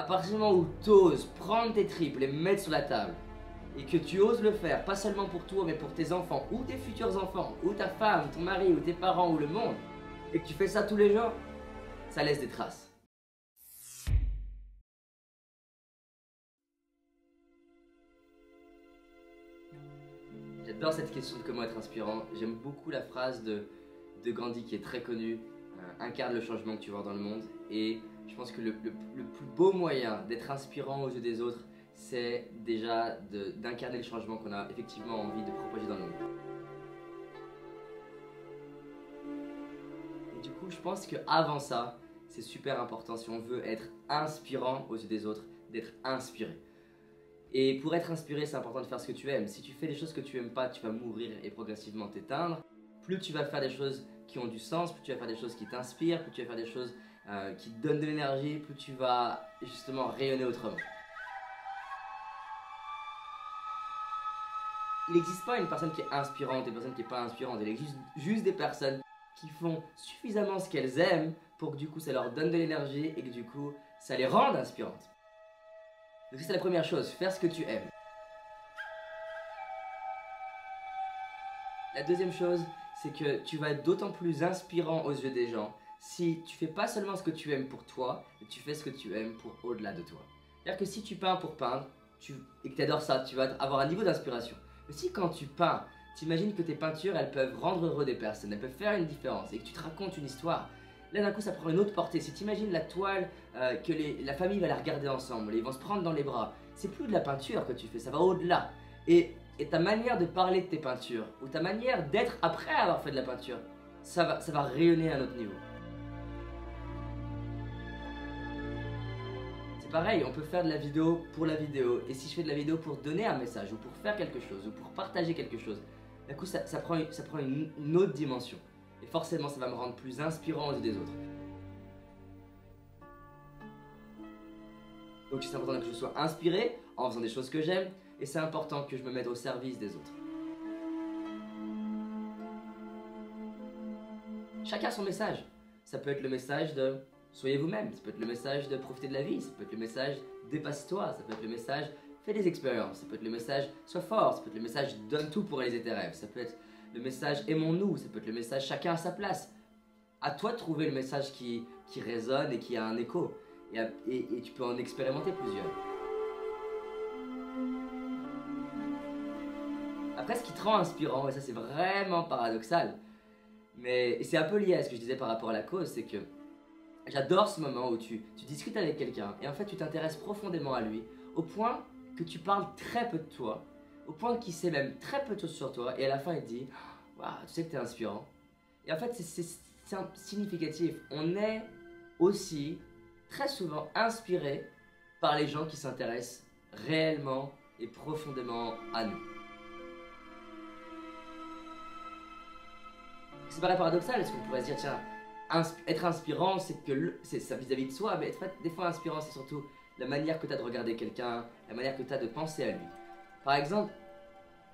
À partir du moment où tu oses prendre tes tripes, les mettre sur la table, et que tu oses le faire, pas seulement pour toi, mais pour tes enfants, ou tes futurs enfants, ou ta femme, ton mari, ou tes parents, ou le monde, et que tu fais ça tous les jours, ça laisse des traces. J'adore cette question de comment être inspirant. J'aime beaucoup la phrase de Gandhi qui est très connue, incarne le changement que tu vois dans le monde. Et je pense que le plus beau moyen d'être inspirant aux yeux des autres, c'est déjà d'incarner le changement qu'on a effectivement envie de propager dans le monde. Et du coup, je pense qu'avant ça, c'est super important si on veut être inspirant aux yeux des autres, d'être inspiré. Et pour être inspiré, c'est important de faire ce que tu aimes. Si tu fais des choses que tu aimes pas, tu vas mourir et progressivement t'éteindre. Plus tu vas faire des choses qui ont du sens, plus tu vas faire des choses qui t'inspirent, plus tu vas faire des choses qui te donnent de l'énergie, plus tu vas justement rayonner autrement. Il n'existe pas une personne qui est inspirante et une personne qui n'est pas inspirante. Il existe juste des personnes qui font suffisamment ce qu'elles aiment pour que du coup ça leur donne de l'énergie et que du coup ça les rende inspirantes. Donc c'est la première chose, faire ce que tu aimes. La deuxième chose, c'est que tu vas être d'autant plus inspirant aux yeux des gens si tu fais pas seulement ce que tu aimes pour toi, mais tu fais ce que tu aimes pour au-delà de toi. C'est-à-dire que si tu peins pour peindre et que tu adores ça, tu vas avoir un niveau d'inspiration. Mais si quand tu peins, t'imagines que tes peintures, elles peuvent rendre heureux des personnes, elles peuvent faire une différence et que tu te racontes une histoire, là d'un coup ça prend une autre portée. Si tu imagines la toile que la famille va la regarder ensemble, ils vont se prendre dans les bras, c'est plus de la peinture que tu fais, ça va au-delà. Et ta manière de parler de tes peintures, ou ta manière d'être après avoir fait de la peinture, ça va rayonner à un autre niveau. C'est pareil, on peut faire de la vidéo pour la vidéo, et si je fais de la vidéo pour donner un message, ou pour faire quelque chose, ou pour partager quelque chose, d'un coup ça prend une autre dimension. Et forcément ça va me rendre plus inspirant aux yeux des autres. Donc c'est important que je sois inspiré en faisant des choses que j'aime, et c'est important que je me mette au service des autres. Chacun a son message. Ça peut être le message de soyez vous-même, ça peut être le message de profiter de la vie, ça peut être le message dépasse-toi, ça peut être le message fais des expériences, ça peut être le message sois fort, ça peut être le message donne tout pour réaliser tes rêves, ça peut être le message aimons-nous, ça peut être le message chacun à sa place. À toi de trouver le message qui résonne et qui a un écho. Et tu peux en expérimenter plusieurs. Après, ce qui te rend inspirant, et ça c'est vraiment paradoxal, mais c'est un peu lié à ce que je disais par rapport à la cause, c'est que j'adore ce moment où tu discutes avec quelqu'un et en fait tu t'intéresses profondément à lui, au point que tu parles très peu de toi, au point qu'il sait même très peu de choses sur toi, et à la fin il te dit « Waouh, tu sais que tu es inspirant ». Et en fait c'est significatif, on est aussi très souvent inspiré par les gens qui s'intéressent réellement et profondément à nous. C'est paraît paradoxal, parce qu'on pourrait se dire, tiens, être inspirant, c'est que ça vis-à-vis de soi, mais être des fois inspirant, c'est surtout la manière que tu as de regarder quelqu'un, la manière que tu as de penser à lui. Par exemple,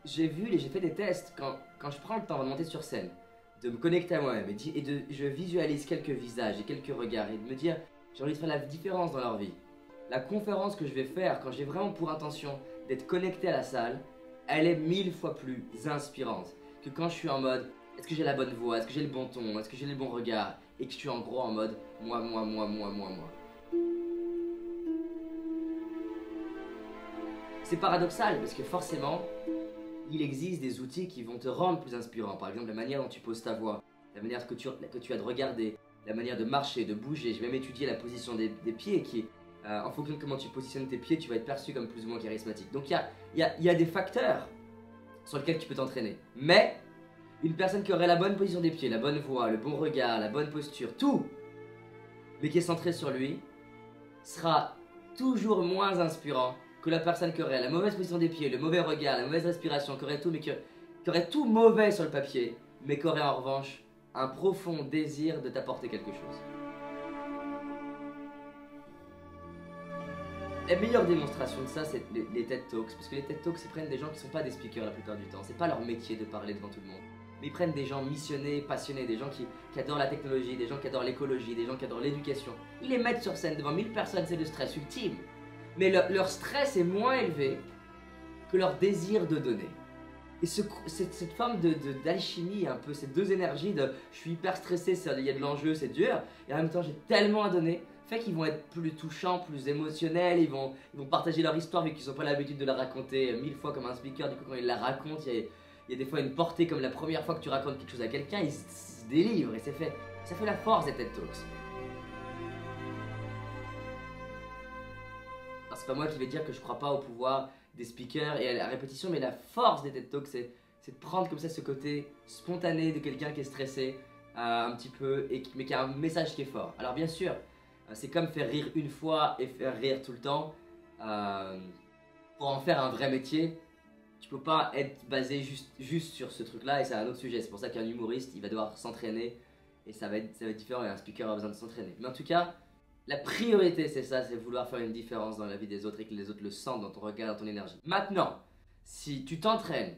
j'ai fait des tests quand je prends le temps de monter sur scène, de me connecter à moi-même je visualise quelques visages et quelques regards et de me dire, j'ai envie de faire la différence dans leur vie. La conférence que je vais faire, quand j'ai vraiment pour intention d'être connecté à la salle, elle est 1000 fois plus inspirante que quand je suis en mode est-ce que j'ai la bonne voix, est-ce que j'ai le bon ton, est-ce que j'ai le bon regard, et que je suis en gros en mode moi. C'est paradoxal parce que forcément, il existe des outils qui vont te rendre plus inspirant. Par exemple, la manière dont tu poses ta voix, la manière que tu as de regarder, la manière de marcher, de bouger. J'ai même étudié la position des pieds qui, en fonction de comment tu positionnes tes pieds, tu vas être perçu comme plus ou moins charismatique. Donc il y a des facteurs sur lesquels tu peux t'entraîner. Mais une personne qui aurait la bonne position des pieds, la bonne voix, le bon regard, la bonne posture, tout, mais qui est centré sur lui, sera toujours moins inspirant que la personne qui aurait la mauvaise position des pieds, le mauvais regard, la mauvaise respiration, qui aurait tout, mais qui aurait tout mauvais sur le papier, mais qui aurait en revanche un profond désir de t'apporter quelque chose. La meilleure démonstration de ça, c'est les TED Talks, parce que les TED Talks, ils prennent des gens qui ne sont pas des speakers la plupart du temps, c'est pas leur métier de parler devant tout le monde. Mais ils prennent des gens missionnés, passionnés, des gens qui adorent la technologie, des gens qui adorent l'écologie, des gens qui adorent l'éducation. Ils les mettent sur scène devant 1000 personnes, c'est le stress ultime. Mais leur stress est moins élevé que leur désir de donner. Et cette forme d'alchimie, un peu, ces deux énergies de je suis hyper stressé, il y a de l'enjeu, c'est dur, et en même temps j'ai tellement à donner, fait qu'ils vont être plus touchants, plus émotionnels, ils vont partager leur histoire vu qu'ils n'ont pas l'habitude de la raconter 1000 fois comme un speaker. Du coup, quand ils la racontent, il y a des fois une portée comme la première fois que tu racontes quelque chose à quelqu'un, ils se délivrent et ça fait la force des TED Talks. Alors, c'est pas moi qui vais dire que je crois pas au pouvoir des speakers et à la répétition, mais la force des TED Talks, c'est de prendre comme ça ce côté spontané de quelqu'un qui est stressé un petit peu, mais qui a un message qui est fort. Alors bien sûr, c'est comme faire rire une fois et faire rire tout le temps. Pour en faire un vrai métier, tu peux pas être basé juste sur ce truc-là, et c'est un autre sujet. C'est pour ça qu'un humoriste, il va devoir s'entraîner, et ça va être différent, et un speaker a besoin de s'entraîner. Mais en tout cas, la priorité, c'est ça, c'est vouloir faire une différence dans la vie des autres et que les autres le sentent dans ton regard, dans ton énergie. Maintenant, si tu t'entraînes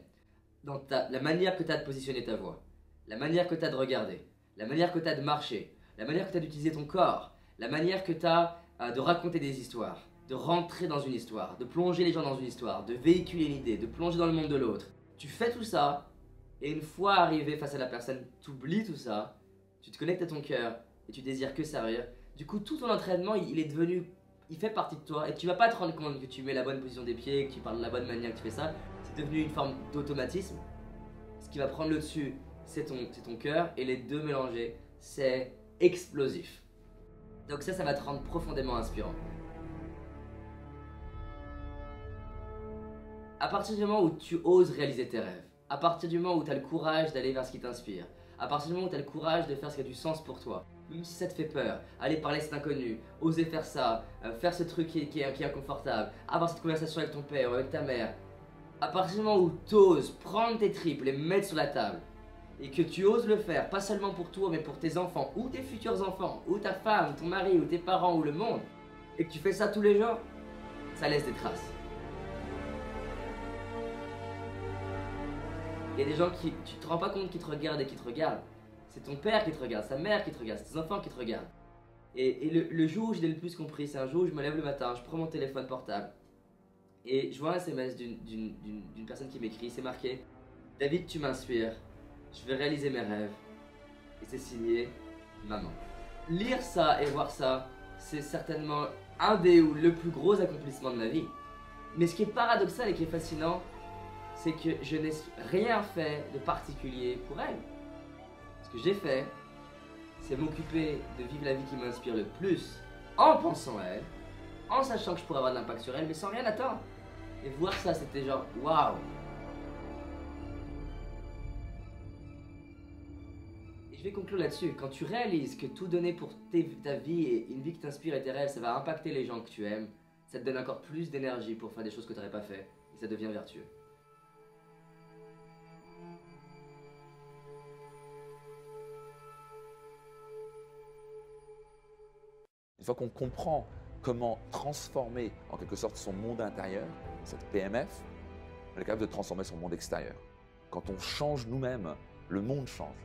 dans la manière que tu as de positionner ta voix, la manière que tu as de regarder, la manière que tu as de marcher, la manière que tu as d'utiliser ton corps, la manière que tu as de raconter des histoires, de rentrer dans une histoire, de plonger les gens dans une histoire, de véhiculer une idée, de plonger dans le monde de l'autre. Tu fais tout ça, et une fois arrivé face à la personne, tu oublies tout ça, tu te connectes à ton cœur, et tu désires que servir. Du coup, tout ton entraînement, il fait partie de toi, et tu vas pas te rendre compte que tu mets la bonne position des pieds, que tu parles de la bonne manière, que tu fais ça. C'est devenu une forme d'automatisme. Ce qui va prendre le dessus, c'est ton cœur, et les deux mélangés, c'est explosif. Donc ça va te rendre profondément inspirant. À partir du moment où tu oses réaliser tes rêves, à partir du moment où tu as le courage d'aller vers ce qui t'inspire, à partir du moment où tu as le courage de faire ce qui a du sens pour toi, même si ça te fait peur, aller parler à cet inconnu, oser faire ça, faire ce truc qui est inconfortable, avoir cette conversation avec ton père ou avec ta mère, à partir du moment où tu oses prendre tes tripes, les mettre sur la table, et que tu oses le faire, pas seulement pour toi, mais pour tes enfants, ou tes futurs enfants, ou ta femme, ton mari, ou tes parents, ou le monde, et que tu fais ça tous les jours, ça laisse des traces. Il y a des gens tu te rends pas compte qui te regardent et qui te regardent. C'est ton père qui te regarde, sa mère qui te regarde, c'est tes enfants qui te regardent. Et le jour où j'ai le plus compris, c'est un jour où je me lève le matin, je prends mon téléphone portable et je vois un SMS d'une personne qui m'écrit, c'est marqué « David, tu m'inspires, je vais réaliser mes rêves. » Et c'est signé « Maman ». Lire ça et voir ça, c'est certainement le plus gros accomplissement de ma vie. Mais ce qui est paradoxal et qui est fascinant, c'est que je n'ai rien fait de particulier pour elle. Ce que j'ai fait, c'est m'occuper de vivre la vie qui m'inspire le plus, en pensant à elle, en sachant que je pourrais avoir de l'impact sur elle, mais sans rien attendre. Et voir ça, c'était genre, waouh! Et je vais conclure là-dessus. Quand tu réalises que tout donner pour ta vie et une vie qui t'inspire et tes rêves, ça va impacter les gens que tu aimes, ça te donne encore plus d'énergie pour faire des choses que tu n'aurais pas fait, et ça devient vertueux. Une fois qu'on comprend comment transformer en quelque sorte son monde intérieur, cette PMF, on est capable de transformer son monde extérieur. Quand on change nous-mêmes, le monde change.